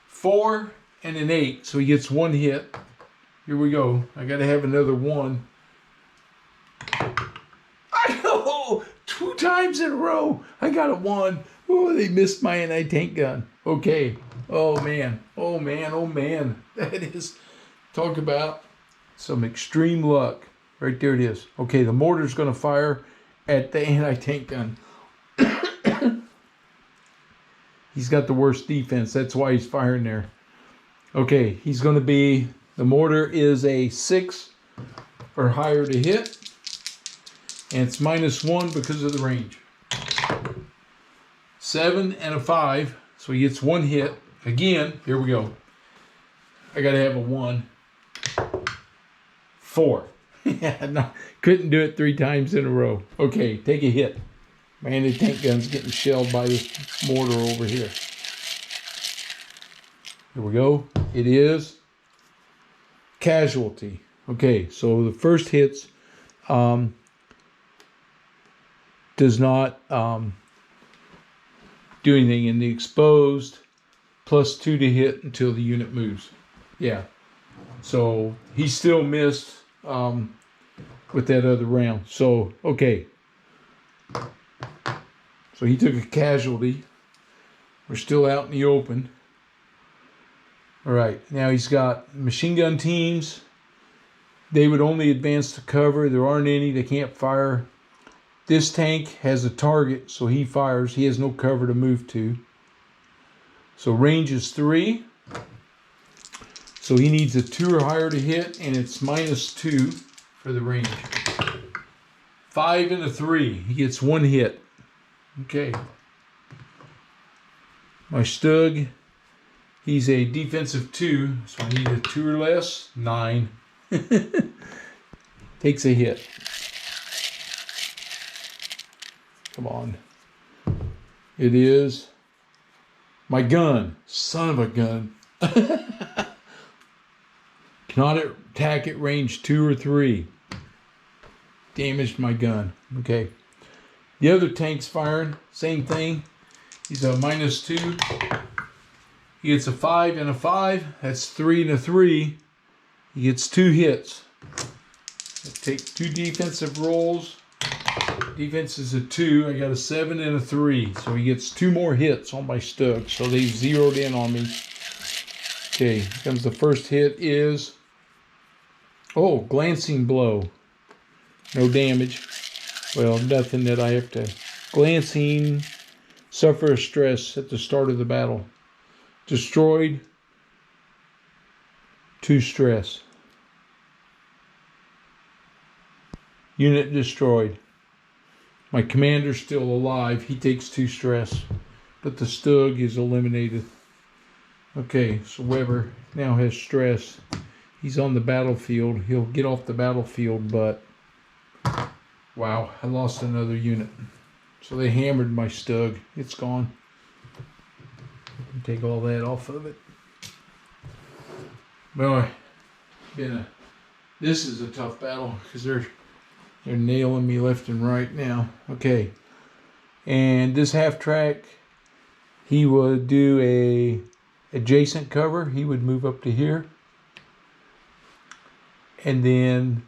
4 and an 8, so he gets 1 hit. Here we go. I got to have another 1. Oh, 2 times in a row. I got a 1. Oh, they missed my anti-tank gun. Okay. Oh man, oh man, oh man. That is, talk about some extreme luck. Right there it is. Okay, the mortar's going to fire at the anti-tank gun. He's got the worst defense. That's why he's firing there. Okay, he's going to be, the mortar is a 6 or higher to hit. And it's -1 because of the range. 7 and a 5, so he gets 1 hit. Again, here we go. I got to have a 1. 4. Yeah, no, couldn't do it 3 times in a row. Okay, take a hit. My anti-tank gun's getting shelled by this mortar over here. Here we go. It is casualty. Okay, so the first hits does not do anything in the exposed. +2 to hit until the unit moves. Yeah. So he still missed with that other round. So, okay. So he took a casualty. We're still out in the open. All right. Now he's got machine gun teams. They would only advance to cover. There aren't any. They can't fire. This tank has a target, so he fires. He has no cover to move to. So range is 3. So he needs a 2 or higher to hit, and it's -2 for the range. 5 and a 3. He gets 1 hit. Okay. My Stug, he's a defensive 2, so I need a 2 or less. 9. Takes a hit. Come on. It is my gun. Son of a gun. Cannot attack at range 2 or 3. Damaged my gun. Okay. The other tank's firing. Same thing. He's a -2. He gets a 5 and a 5. That's 3 and a 3. He gets 2 hits. I take 2 defensive rolls. Defense is a 2. I got a 7 and a 3. So he gets 2 more hits on my Stug. So they zeroed in on me. Okay, here comes the first hit is... Oh, glancing blow. No damage. Well, nothing that I have to... Glancing, suffer a stress at the start of the battle. Destroyed, 2 stress. Unit destroyed. My commander's still alive. He takes 2 stress. But the Stug is eliminated. Okay, so Weber now has stress. He's on the battlefield. He'll get off the battlefield, but... Wow, I lost another unit. So they hammered my Stug. It's gone. Take all that off of it. Boy, this is a tough battle because they're nailing me left and right now. Okay, and this half track, he would do a adjacent cover. He would move up to here, and then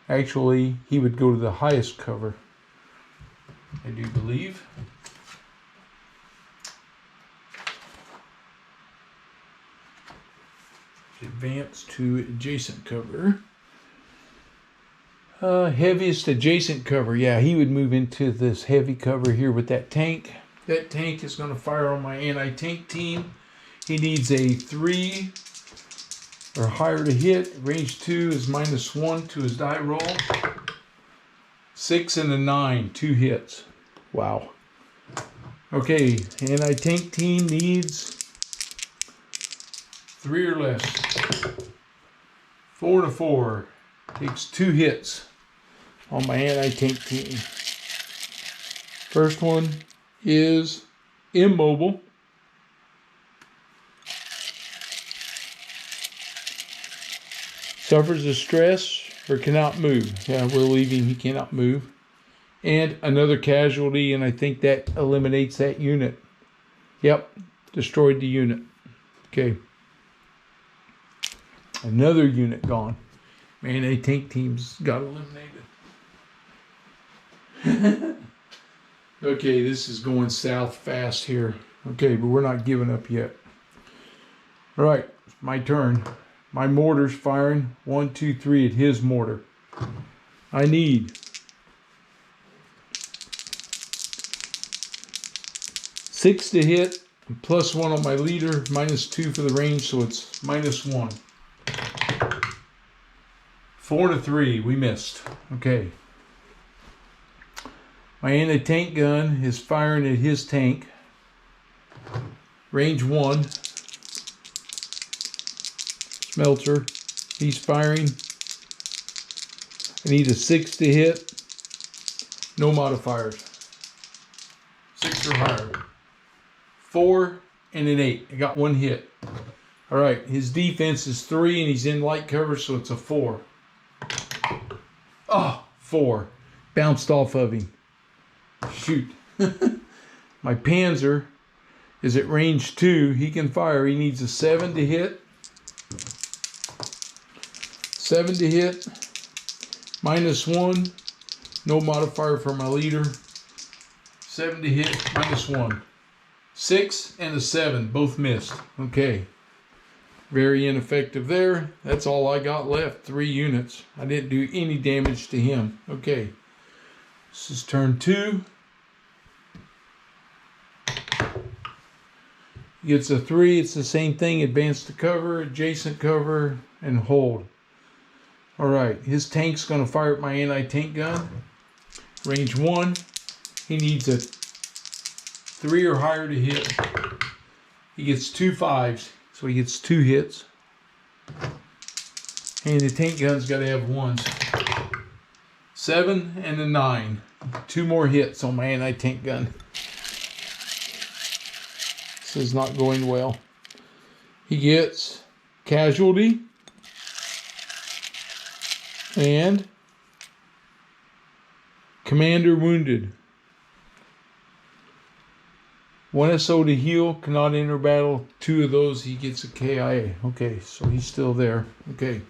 actually he would go to the highest cover, I do believe. Advance to adjacent cover. Heaviest adjacent cover. Yeah, he would move into this heavy cover here with that tank. That tank is going to fire on my anti-tank team. He needs a 3 or higher to hit. Range 2 is -1 to his die roll. 6 and a 9. 2 hits. Wow. Okay, anti-tank team needs 3 or less. 4 to 4. Takes 2 hits on my anti-tank team. First one is immobile. Suffers a stress or cannot move. Yeah, we're leaving. He cannot move. And another casualty, and I think that eliminates that unit. Yep, destroyed the unit. Okay. Another unit gone. Man, a tank team's got eliminated. Okay, this is going south fast here. Okay, but we're not giving up yet. All right, my turn. My mortar's firing. 1, 2, 3 at his mortar. I need 6 to hit, +1 on my leader, -2 for the range, so it's -1. 4 to 3, we missed. Okay. My anti-tank gun is firing at his tank. Range 1. Smelter. He's firing. I need a 6 to hit. No modifiers. 6 or higher. 4 and an 8. I got 1 hit. All right. His defense is 3 and he's in light cover, so it's a 4. Oh, 4. Bounced off of him. Shoot. My Panzer is at range 2. He can fire. He needs a 7 to hit. 7 to hit. -1. No modifier for my leader. 7 to hit. -1. 6 and a 7. Both missed. Okay. Very ineffective there. That's all I got left. 3 units. I didn't do any damage to him. Okay. This is turn 2. Gets a 3. It's the same thing. Advance to cover, adjacent cover, and hold. All right. His tank's going to fire at my anti-tank gun. Range 1. He needs a 3 or higher to hit. He gets 2 5s, so he gets 2 hits. And the tank gun's got to have 1s. 7 and a 9. 2 more hits on my anti-tank gun. This is not going well. He gets casualty and commander wounded. 1 SO to heal, cannot enter battle. 2 of those, he gets a KIA. Okay, so he's still there. Okay.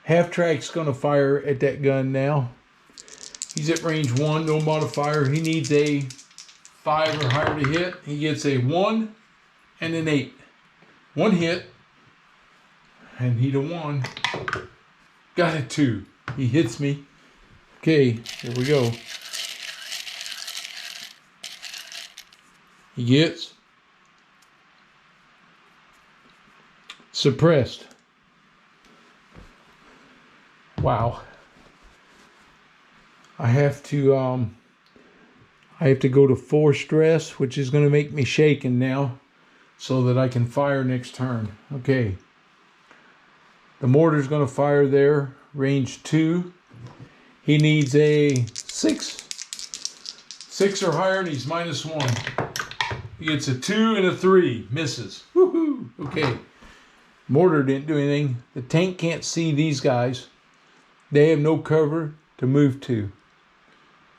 Half track's going to fire at that gun now. He's at range 1, no modifier. He needs a 5 or higher to hit. He gets a 1 and an 8. 1 hit. And he to 1. Got a 2. He hits me. Okay, here we go. He gets suppressed. Wow. I have to go to 4 stress, which is going to make me shaken now, so that I can fire next turn. Okay. The mortar's going to fire there, range 2. He needs a 6 or higher, and he's -1. He gets a 2 and a 3. Misses. Woohoo! Okay. Mortar didn't do anything. The tank can't see these guys. They have no cover to move to.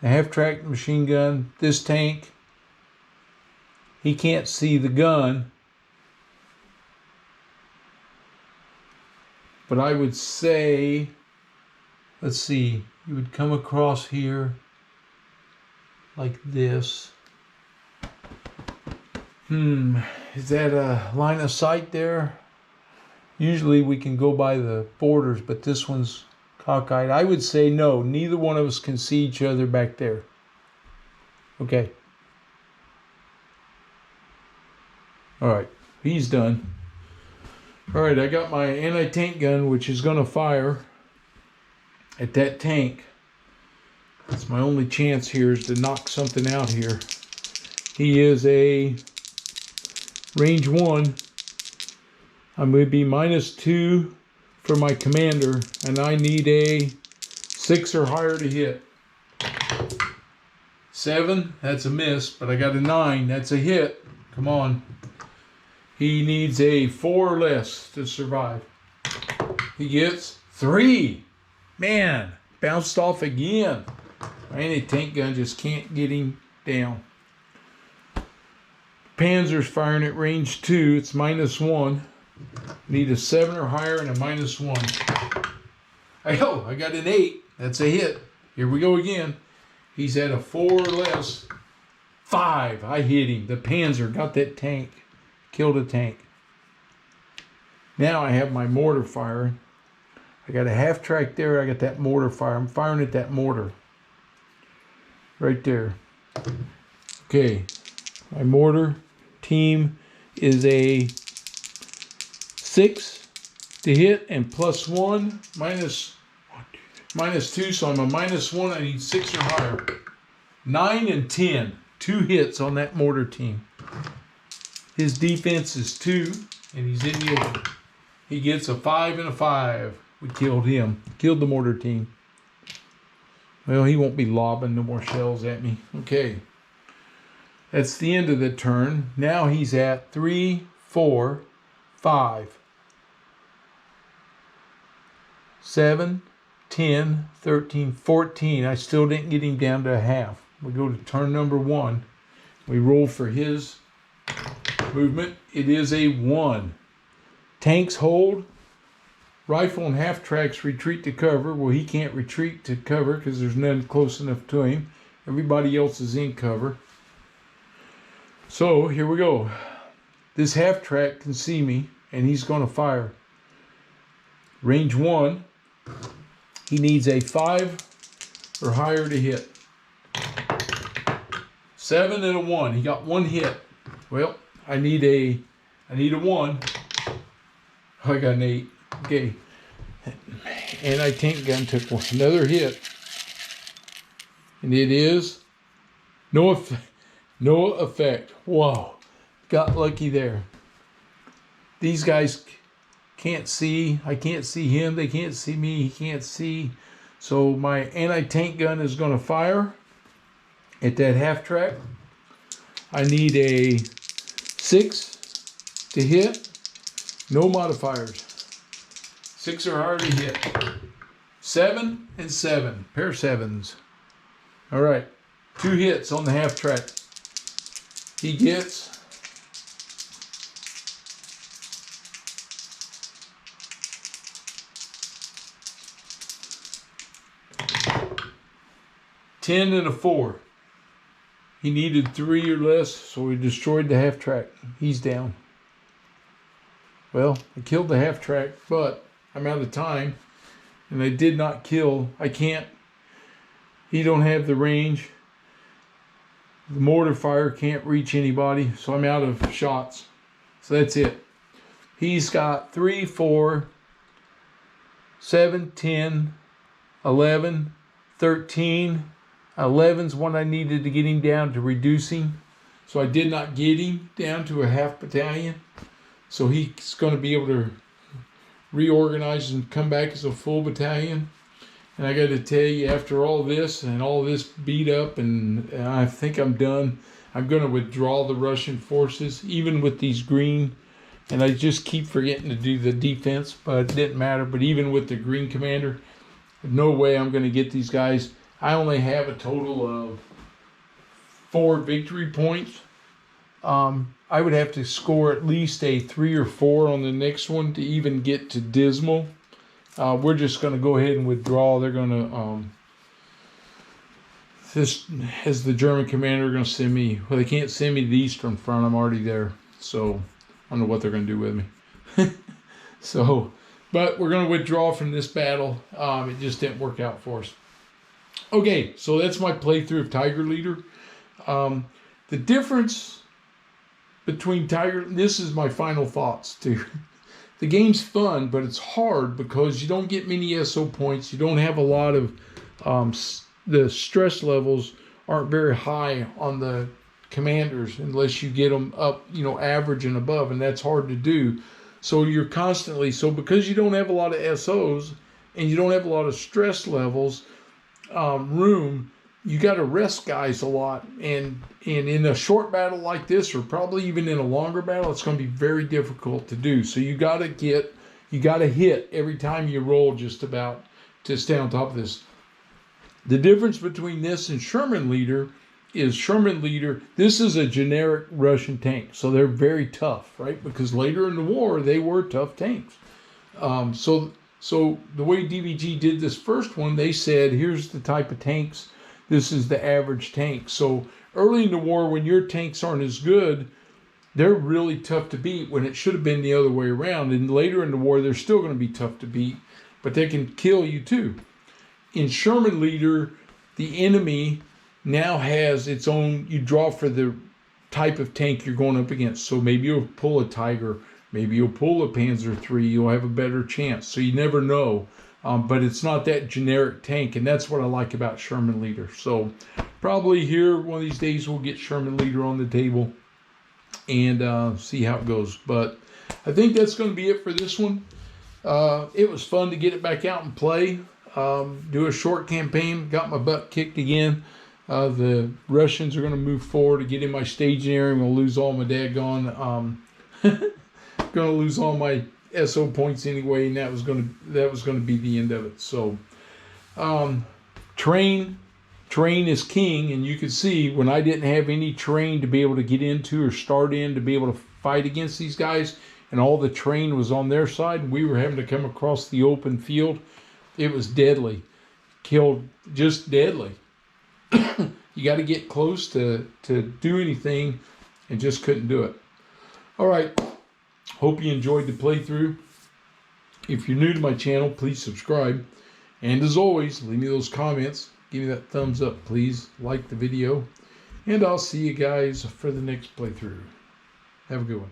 The half-track machine gun, this tank, he can't see the gun. But I would say, let's see, you would come across here like this. Is that a line of sight there? Usually we can go by the borders, but this one's cockeyed. I would say no, neither one of us can see each other back there. Okay. All right, he's done. All right, I got my anti-tank gun, which is going to fire at that tank. That's my only chance here, is to knock something out here. He is a range 1. I'm going to be -2 for my commander, and I need a 6 or higher to hit. 7, that's a miss, but I got a 9, that's a hit. Come on. He needs a 4 or less to survive. He gets 3. Man, bounced off again. My anti-tank gun just can't get him down. Panzer's firing at range 2. It's -1. Need a 7 or higher and a -1. Oh, I got an 8. That's a hit. Here we go again. He's at a 4 or less. 5. I hit him. The Panzer got that tank. Killed a tank. Now I have my mortar firing. I got a half track there. I got that mortar fire. I'm firing at that mortar. Right there. Okay. My mortar team is a 6 to hit and +1, -2, so I'm a -1. I need 6 or higher. 9 and 10. 2 hits on that mortar team. His defense is 2, and he's in the open. He gets a 5 and a 5. We killed him. Killed the mortar team. Well, he won't be lobbing no more shells at me. Okay. That's the end of the turn. Now he's at 3, 4, 5, 7, 10, 13, 14. I still didn't get him down to a half. We go to turn number 1. We roll for his movement. It is a 1. Tanks hold. Rifle and half tracks retreat to cover. Well, he can't retreat to cover because there's none close enough to him. Everybody else is in cover. So here we go. This half track can see me, and he's going to fire. Range 1. He needs a 5 or higher to hit. 7 and a 1. He got 1 hit. Well, I need a 1. I got an 8. Okay. Anti-tank gun took another hit. And it is no effect. Whoa. Got lucky there. These guys can't see. I can't see him. They can't see me. He can't see. So my anti-tank gun is going to fire at that half track. I need a 6 to hit. No modifiers. 6 or higher to hit. 7 and 7. Pair of 7s. All right. 2 hits on the half track. He gets 10 and a 4. He needed 3 or less, so we destroyed the half track. He's down. Well, I killed the half track, but I'm out of time. And I did not kill. I can't. He don't have the range. The mortar fire can't reach anybody, so I'm out of shots. So that's it. He's got 3, 4, 7, 10, 11, 13. 11's one I needed to get him down to reducing. So I did not get him down to a half battalion. So he's going to be able to reorganize and come back as a full battalion. And I got to tell you, after all this and all this beat up, and I think I'm done, I'm going to withdraw the Russian forces, even with these green. And I just keep forgetting to do the defense, but it didn't matter. But even with the green commander, no way I'm going to get these guys. I only have a total of 4 victory points. I would have to score at least a 3 or 4 on the next one to even get to Dismal. We're just going to go ahead and withdraw. They're going to, this as the German commander, going to send me. Well, they can't send me to the Eastern Front. I'm already there. So I don't know what they're going to do with me. So, but we're going to withdraw from this battle. It just didn't work out for us. Okay, so that's my playthrough of Tiger Leader. The difference between Tiger, this is my final thoughts too. The game's fun, but it's hard because you don't get many SO points. You don't have a lot of, the stress levels aren't very high on the commanders unless you get them up, average and above, and that's hard to do. So you're constantly, because you don't have a lot of SOs and you don't have a lot of stress levels, you got to rest guys a lot, and in a short battle like this, or probably even in a longer battle, it's going to be very difficult to do. So you got to hit every time you roll, just about, to stay on top of this. The difference between this and Sherman Leader is this is a generic Russian tank, so they're very tough, right? Because later in the war they were tough tanks. So the way DVG did this first one, they said, here's the type of tanks. This is the average tank. So early in the war, when your tanks aren't as good, they're really tough to beat, when it should have been the other way around. And later in the war, they're still going to be tough to beat, but they can kill you too. In Sherman Leader, the enemy now has its own, you draw for the type of tank you're going up against. So maybe you'll pull a Tiger. Maybe you'll pull a Panzer III, you'll have a better chance. So you never know, but it's not that generic tank, and that's what I like about Sherman Leader. So probably here, one of these days, we'll get Sherman Leader on the table and see how it goes. But I think that's going to be it for this one. It was fun to get it back out and play, do a short campaign, got my butt kicked again. The Russians are going to move forward to get in my staging area. I'm going to lose all my daggone... going to lose all my SO points anyway, and that was going to be the end of it. So terrain is king, and you can see when I didn't have any terrain to be able to get into or start in to be able to fight against these guys, and all the terrain was on their side, and we were having to come across the open field. It was deadly. Just deadly. You got to get close to do anything, and just couldn't do it. All right. Hope you enjoyed the playthrough. If you're new to my channel, please subscribe. And as always, leave me those comments. Give me that thumbs up, please. Like the video. And I'll see you guys for the next playthrough. Have a good one.